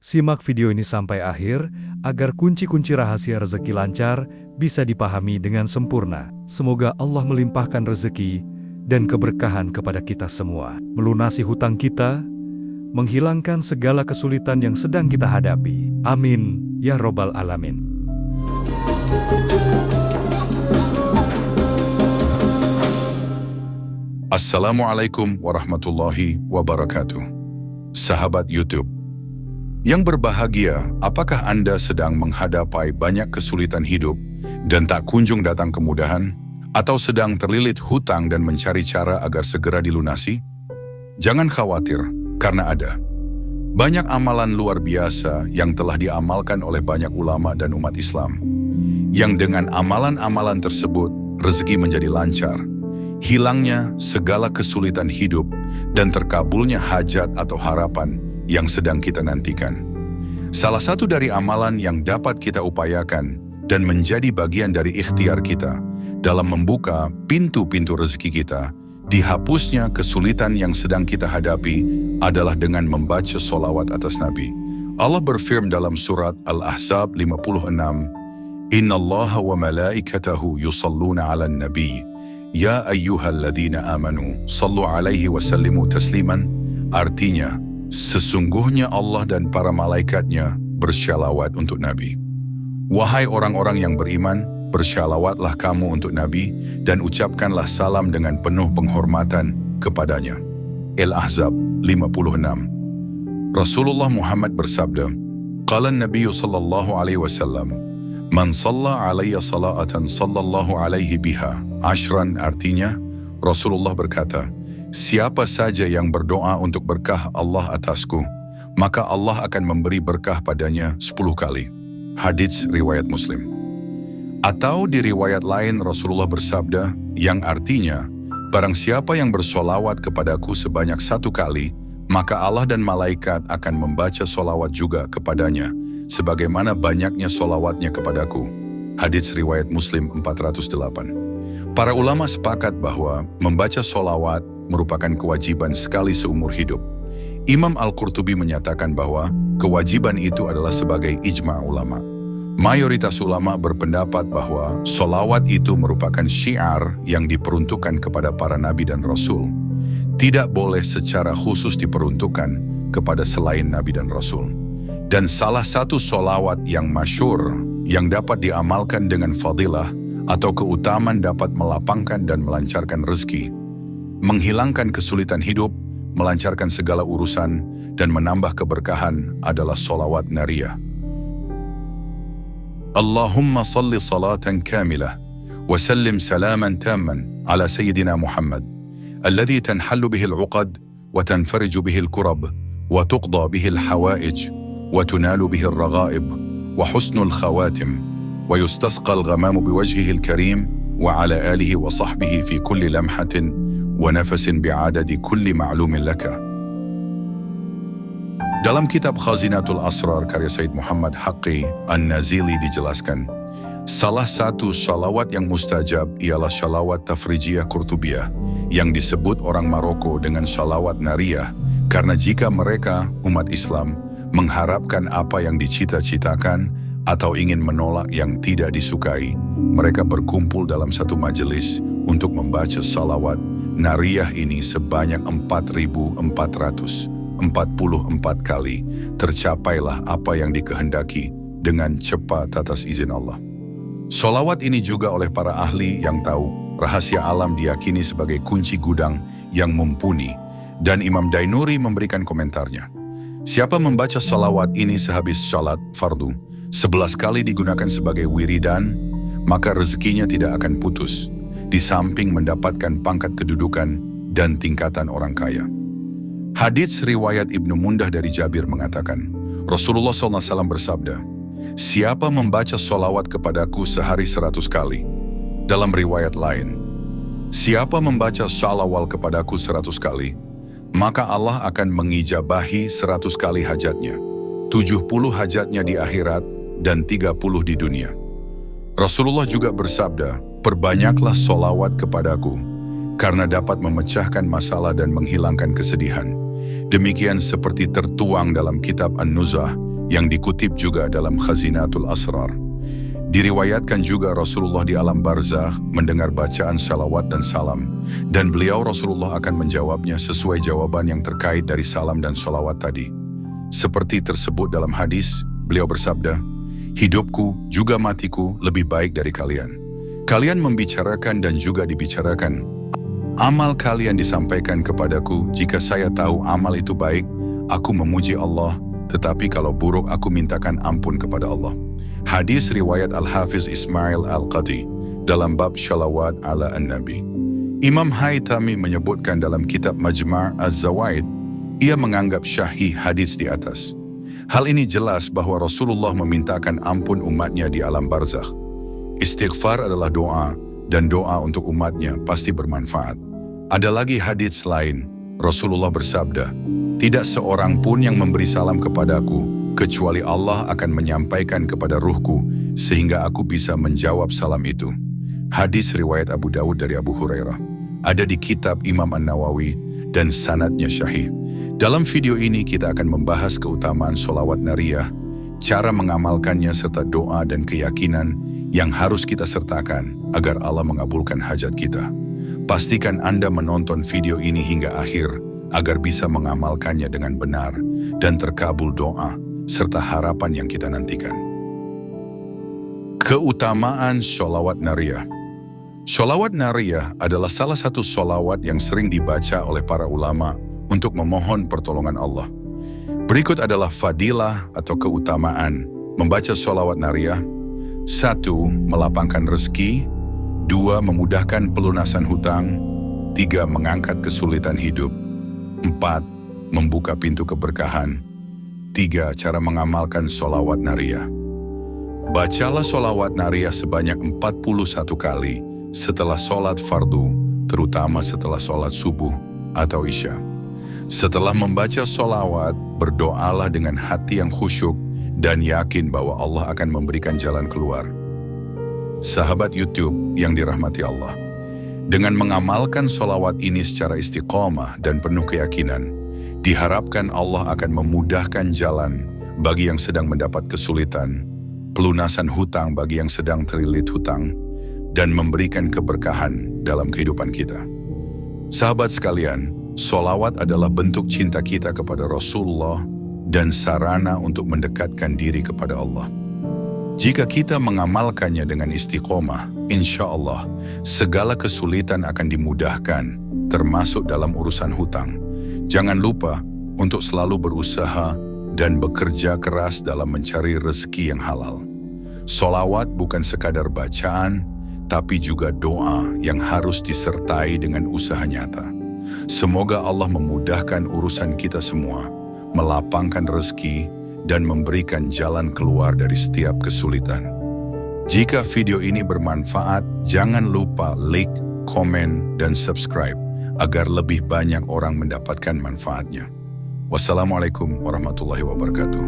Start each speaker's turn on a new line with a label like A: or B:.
A: Simak video ini sampai akhir, agar kunci-kunci rahasia rezeki lancar bisa dipahami dengan sempurna. Semoga Allah melimpahkan rezeki dan keberkahan kepada kita semua, melunasi hutang kita, menghilangkan segala kesulitan yang sedang kita hadapi. Amin, ya Robbal Alamin.
B: Assalamualaikum warahmatullahi wabarakatuh. Sahabat YouTube yang berbahagia, apakah Anda sedang menghadapi banyak kesulitan hidup dan tak kunjung datang kemudahan? Atau sedang terlilit hutang dan mencari cara agar segera dilunasi? Jangan khawatir, karena ada banyak amalan luar biasa yang telah diamalkan oleh banyak ulama dan umat Islam, yang dengan amalan-amalan tersebut, rezeki menjadi lancar, hilangnya segala kesulitan hidup, dan terkabulnya hajat atau harapan yang sedang kita nantikan. Salah satu dari amalan yang dapat kita upayakan dan menjadi bagian dari ikhtiar kita dalam membuka pintu-pintu rezeki kita, dihapusnya kesulitan yang sedang kita hadapi adalah dengan membaca sholawat atas Nabi. Allah berfirman dalam surat Al-Ahzab 56, Innallaha wa malaikatahu yusalluna ala nabi, ya ayyuhalladzina amanu, sallu alaihi wa sallimu tasliman. Artinya, sesungguhnya Allah dan para malaikatnya bersyalawat untuk Nabi. Wahai orang-orang yang beriman, bersyalawatlah kamu untuk Nabi dan ucapkanlah salam dengan penuh penghormatan kepadanya. Al-Ahzab 56. Rasulullah Muhammad bersabda, Qala an-Nabiy sallallahu alaihi wasallam, Man shalla alayya salatan sallallahu alaihi biha ashran. Artinya, Rasulullah berkata, siapa saja yang berdoa untuk berkah Allah atasku, maka Allah akan memberi berkah padanya 10 kali. Hadits riwayat Muslim. Atau di riwayat lain Rasulullah bersabda, yang artinya, barang siapa yang bersolawat kepadaku sebanyak 1 kali, maka Allah dan malaikat akan membaca solawat juga kepadanya, sebagaimana banyaknya solawatnya kepadaku. Hadits riwayat Muslim 408. Para ulama sepakat bahwa membaca solawat merupakan kewajiban sekali seumur hidup. Imam Al-Qurtubi menyatakan bahwa kewajiban itu adalah sebagai ijma' ulama. Mayoritas ulama berpendapat bahwa solawat itu merupakan syiar yang diperuntukkan kepada para nabi dan rasul. Tidak boleh secara khusus diperuntukkan kepada selain nabi dan rasul. Dan salah satu solawat yang masyhur yang dapat diamalkan dengan fadilah atau keutamaan dapat melapangkan dan melancarkan rezeki, menghilangkan kesulitan hidup, melancarkan segala urusan, dan menambah keberkahan adalah solawat nariyah. Allahumma salli salatan kamilah, wa sallim salaman tamman ala Sayyidina Muhammad, alladhi tanhallu bihi al-uqad, wa tanfariju bihi al-kurab, wa tuqda bihi al-hawaij, wa tunalu bihi al-raghaib, wa husnul khawatim, wa yustasqa al-ghamamu biwajhihi al-karim, wa ala alihi wa sahbihi fi kulli lamhatin, ونفس بعدد كل معلوم لك. Dalam kitab Khazinatul Asrar karya Said Muhammad Haqqi An-Nazili dijelaskan, salah satu shalawat yang mustajab ialah shalawat Tafrijiyah Qurtubiyah yang disebut orang Maroko dengan shalawat nariyah, karena jika mereka, umat Islam, mengharapkan apa yang dicita-citakan atau ingin menolak yang tidak disukai, mereka berkumpul dalam satu majelis untuk membaca shalawat nariyah ini sebanyak 4.444 kali. Tercapailah apa yang dikehendaki dengan cepat atas izin Allah. Sholawat ini juga oleh para ahli yang tahu rahasia alam diyakini sebagai kunci gudang yang mumpuni, dan Imam Dainuri memberikan komentarnya. Siapa membaca sholawat ini sehabis salat fardu 11 kali digunakan sebagai wiridan, maka rezekinya tidak akan putus, di samping mendapatkan pangkat kedudukan dan tingkatan orang kaya. Hadits riwayat Ibnu Mundah dari Jabir mengatakan, Rasulullah SAW bersabda, siapa membaca sholawat kepadaku sehari 100 kali. Dalam riwayat lain, siapa membaca shalawal kepadaku 100 kali, maka Allah akan mengijabahi 100 kali hajatnya, 70 hajatnya di akhirat dan 30 di dunia. Rasulullah juga bersabda, perbanyaklah sholawat kepadaku, karena dapat memecahkan masalah dan menghilangkan kesedihan. Demikian seperti tertuang dalam kitab An-Nuzah yang dikutip juga dalam Khazinatul Asrar. Diriwayatkan juga Rasulullah di alam barzakh mendengar bacaan salawat dan salam, dan beliau Rasulullah akan menjawabnya sesuai jawaban yang terkait dari salam dan salawat tadi. Seperti tersebut dalam hadis, beliau bersabda, "Hidupku juga matiku lebih baik dari kalian. Kalian membicarakan dan juga dibicarakan. Amal kalian disampaikan kepadaku. Jika saya tahu amal itu baik, aku memuji Allah, tetapi kalau buruk aku mintakan ampun kepada Allah." Hadis riwayat Al-Hafiz Ismail Al-Qadi dalam bab Shalawat ala An-Nabi. Imam Haytami menyebutkan dalam kitab Majma' Az-Zawaid, ia menganggap syahih hadis di atas. Hal ini jelas bahwa Rasulullah memintakan ampun umatnya di alam barzakh. Istighfar adalah doa, dan doa untuk umatnya pasti bermanfaat. Ada lagi hadis lain, Rasulullah bersabda, "Tidak seorang pun yang memberi salam kepadaku, kecuali Allah akan menyampaikan kepada ruhku, sehingga aku bisa menjawab salam itu." Hadis riwayat Abu Dawud dari Abu Hurairah. Ada di kitab Imam An-Nawawi, dan sanadnya syahih. Dalam video ini kita akan membahas keutamaan sholawat nariyah, cara mengamalkannya serta doa dan keyakinan yang harus kita sertakan agar Allah mengabulkan hajat kita. Pastikan Anda menonton video ini hingga akhir agar bisa mengamalkannya dengan benar dan terkabul doa serta harapan yang kita nantikan. Keutamaan sholawat nariyah. Sholawat nariyah adalah salah satu sholawat yang sering dibaca oleh para ulama untuk memohon pertolongan Allah. Berikut adalah fadilah atau keutamaan membaca sholawat nariyah. 1. Melapangkan rezeki. 2. Memudahkan pelunasan hutang. 3. Mengangkat kesulitan hidup. 4. Membuka pintu keberkahan. 3. Cara mengamalkan sholawat nariyah. Bacalah sholawat nariyah sebanyak 41 kali setelah sholat fardu, terutama setelah sholat subuh atau isya. Setelah membaca sholawat, berdoalah dengan hati yang khusyuk dan yakin bahwa Allah akan memberikan jalan keluar. Sahabat YouTube yang dirahmati Allah, dengan mengamalkan sholawat ini secara istiqomah dan penuh keyakinan, diharapkan Allah akan memudahkan jalan bagi yang sedang mendapat kesulitan, pelunasan hutang bagi yang sedang terlilit hutang, dan memberikan keberkahan dalam kehidupan kita. Sahabat sekalian, sholawat adalah bentuk cinta kita kepada Rasulullah dan sarana untuk mendekatkan diri kepada Allah. Jika kita mengamalkannya dengan istiqomah, insya Allah segala kesulitan akan dimudahkan, termasuk dalam urusan hutang. Jangan lupa untuk selalu berusaha dan bekerja keras dalam mencari rezeki yang halal. Sholawat bukan sekadar bacaan, tapi juga doa yang harus disertai dengan usaha nyata. Semoga Allah memudahkan urusan kita semua, melapangkan rezeki, dan memberikan jalan keluar dari setiap kesulitan. Jika video ini bermanfaat, jangan lupa like, komen, dan subscribe agar lebih banyak orang mendapatkan manfaatnya. Wassalamualaikum warahmatullahi wabarakatuh.